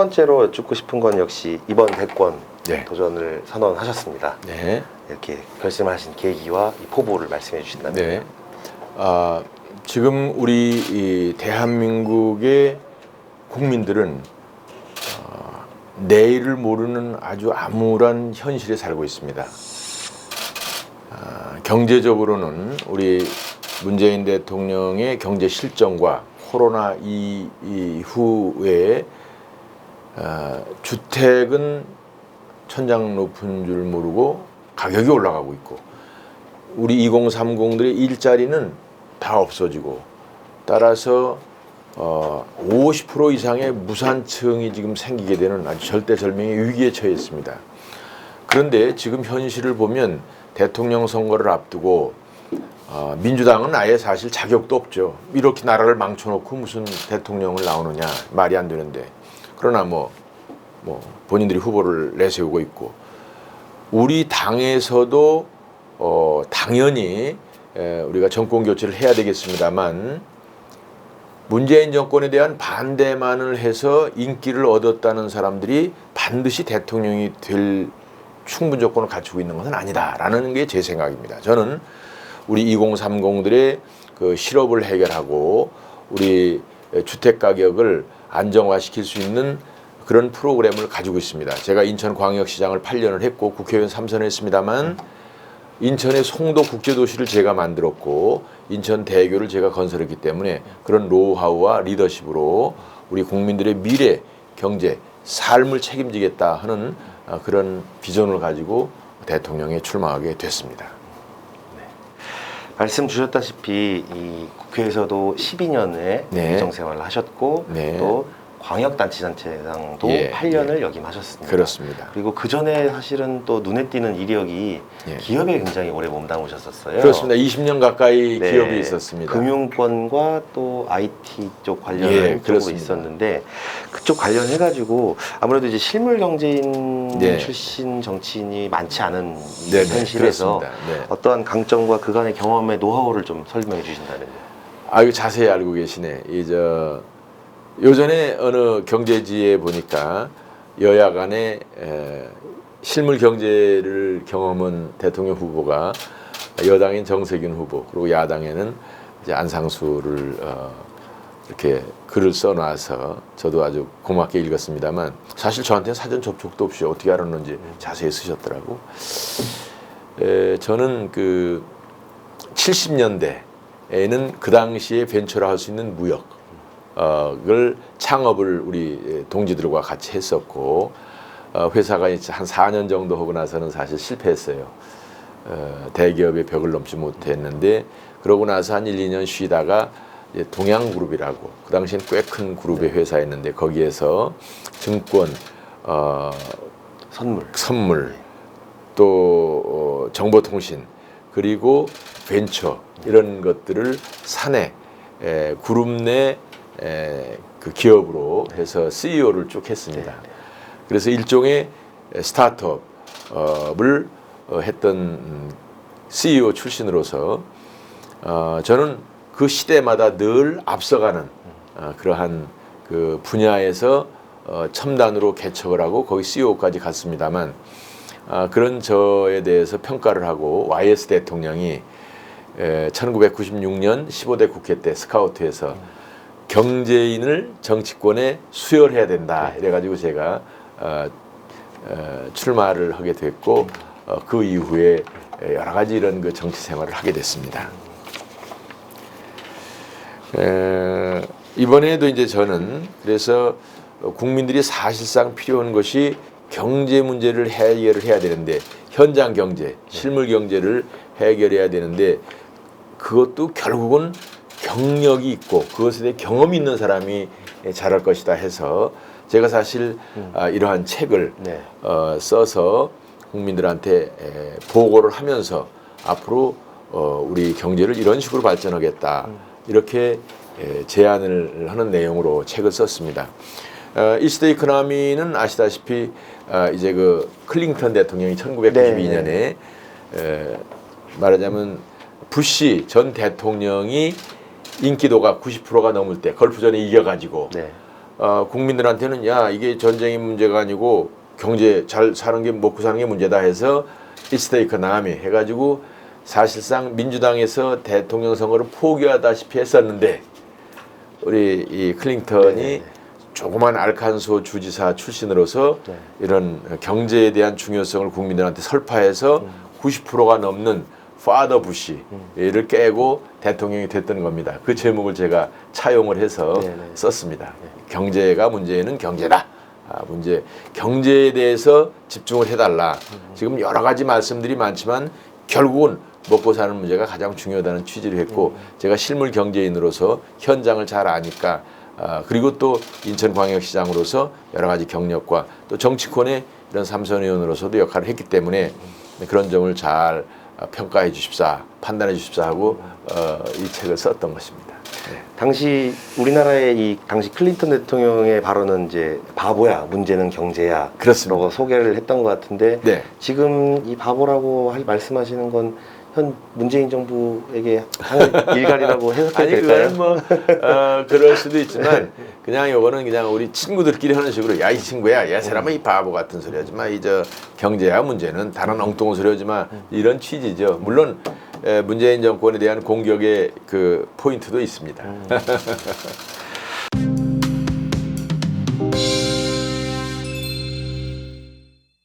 번째로 여쭙고 싶은 건 역시 이번 대권 네. 도전을 선언하셨습니다. 네. 이렇게 결심하신 계기와 이 포부를 말씀해 주신다면. 네. 지금 우리 이 대한민국의 국민들은 내일을 모르는 아주 암울한 현실에 살고 있습니다. 경제적으로는 우리 문재인 대통령의 경제 실정과 코로나 이후에 주택은 천장 높은 줄 모르고 가격이 올라가고 있고 우리 2030들의 일자리는 다 없어지고 따라서 50% 이상의 무산층이 지금 생기게 되는 아주 절대절명의 위기에 처해 있습니다. 그런데 지금 현실을 보면 대통령 선거를 앞두고 민주당은 아예 사실 자격도 없죠. 이렇게 나라를 망쳐놓고 무슨 대통령을 나오느냐 말이 안 되는데 그러나 뭐 본인들이 후보를 내세우고 있고 우리 당에서도 당연히 우리가 정권 교체를 해야 되겠습니다만 문재인 정권에 대한 반대만을 해서 인기를 얻었다는 사람들이 반드시 대통령이 될 충분 조건을 갖추고 있는 것은 아니다라는 게 제 생각입니다. 저는 우리 2030들의 그 실업을 해결하고 우리 주택 가격을 안정화시킬 수 있는 그런 프로그램을 가지고 있습니다. 제가 인천광역시장을 8년을 했고 국회의원 3선을 했습니다만 인천의 송도 국제도시를 제가 만들었고 인천대교를 제가 건설했기 때문에 그런 노하우와 리더십으로 우리 국민들의 미래, 경제, 삶을 책임지겠다 하는 그런 비전을 가지고 대통령에 출마하게 됐습니다. 말씀 주셨다시피 이 국회에서도 12년의 네. 의정생활을 하셨고 네. 또 광역단체장도 예, 8년을 역임하셨습니다. 그렇습니다. 그리고 그 전에 사실은 또 눈에 띄는 이력이 예. 기업에 굉장히 오래 몸담으셨었어요. 그렇습니다. 20년 가까이 네. 기업이 있었습니다. 금융권과 또 IT 쪽 관련한 예, 쪽으로 그렇습니다. 있었는데 그쪽 관련해가지고 아무래도 이제 실물 경제인 네. 출신 정치인이 많지 않은 이 네네, 현실에서 그렇습니다. 네. 어떠한 강점과 그간의 경험의 노하우를 좀 설명해 주신다면요. 아유 자세히 알고 계시네. 요전에 어느 경제지에 보니까 여야 간에 실물 경제를 경험한 대통령 후보가 여당인 정세균 후보 그리고 야당에는 이제 안상수를 이렇게 글을 써놔서 저도 아주 고맙게 읽었습니다만 사실 저한테는 사전 접촉도 없이 어떻게 알았는지 자세히 쓰셨더라고. 저는 그 70년대에는 그 당시에 벤처를 할 수 있는 무역 을 창업을 우리 동지들과 같이 했었고 회사가 한 4년 정도 하고 나서는 사실 실패했어요. 대기업의 벽을 넘지 못했는데 그러고 나서 한 1, 2년 쉬다가 동양그룹이라고 그 당시엔 꽤 큰 그룹의 회사였는데 거기에서 증권, 선물 또 정보통신 그리고 벤처 이런 것들을 사내 그룹 내 그 기업으로 해서 CEO를 쭉 했습니다. 그래서 일종의 스타트업을 했던 CEO 출신으로서 저는 그 시대마다 늘 앞서가는 그러한 그 분야에서 첨단으로 개척을 하고 거기 CEO까지 갔습니다만 그런 저에 대해서 평가를 하고 YS 대통령이 1996년 15대 국회 때 스카우트에서 경제인을 정치권에 수혈해야 된다 이래가지고 제가 출마를 하게 됐고 그 이후에 여러 가지 이런 그 정치 생활을 하게 됐습니다. 이번에도 이제 저는 그래서 국민들이 사실상 필요한 것이 경제 문제를 해결을 해야 되는데 현장 경제, 실물 경제를 해결해야 되는데 그것도 결국은 경력이 있고 그것에 대해 경험이 있는 사람이 잘할 것이다 해서 제가 사실 이러한 책을 써서 국민들한테 보고를 하면서 앞으로 우리 경제를 이런 식으로 발전하겠다 이렇게 제안을 하는 내용으로 책을 썼습니다. 이스트 이코노미는 아시다시피 이제 그 클링턴 대통령이 1992년에 말하자면 부시 전 대통령이 인기도가 90%가 넘을 때 걸프전에 이겨가지고 국민들한테는 야 이게 전쟁이 문제가 아니고 경제 잘 사는 게 먹고 사는 게 문제다 해서 이스테이크 남이 해가지고 사실상 민주당에서 대통령 선거를 포기하다시피 했었는데 우리 이 클린턴이 네. 조그만 알칸소 주지사 출신으로서 네. 이런 경제에 대한 중요성을 국민들한테 설파해서 90%가 넘는 파더 부시를 깨고 대통령이 됐던 겁니다. 그 제목을 제가 차용을 해서 네, 네. 썼습니다. 경제가 문제는 경제다. 경제에 대해서 집중을 해달라. 지금 여러 가지 말씀들이 많지만 결국은 먹고 사는 문제가 가장 중요하다는 취지를 했고 제가 실물 경제인으로서 현장을 잘 아니까 그리고 또 인천광역시장으로서 여러 가지 경력과 또 정치권의 이런 삼선 의원으로서도 역할을 했기 때문에 그런 점을 잘 평가해 주십사, 판단해 주십사 하고 이 책을 썼던 것입니다. 네. 당시 우리나라의 이 당시 클린턴 대통령의 발언은 이제 바보야, 문제는 경제야. 그렇습니다. 라고 소개를 했던 것 같은데 네. 지금 이 바보라고 말씀하시는 건 현 문재인 정부에게 한 일갈이라고 해석해도 아니 될까요? 그거는 뭐 그럴 수도 있지만 그냥 요거는 그냥 우리 친구들끼리 하는 식으로 야 이 친구야, 야 사람은 이 바보 같은 소리 하지 마. 이 저 경제야 문제는 다른 엉뚱한 소리 하지 마. 이런 취지죠. 물론 문재인 정권에 대한 공격의 그 포인트도 있습니다.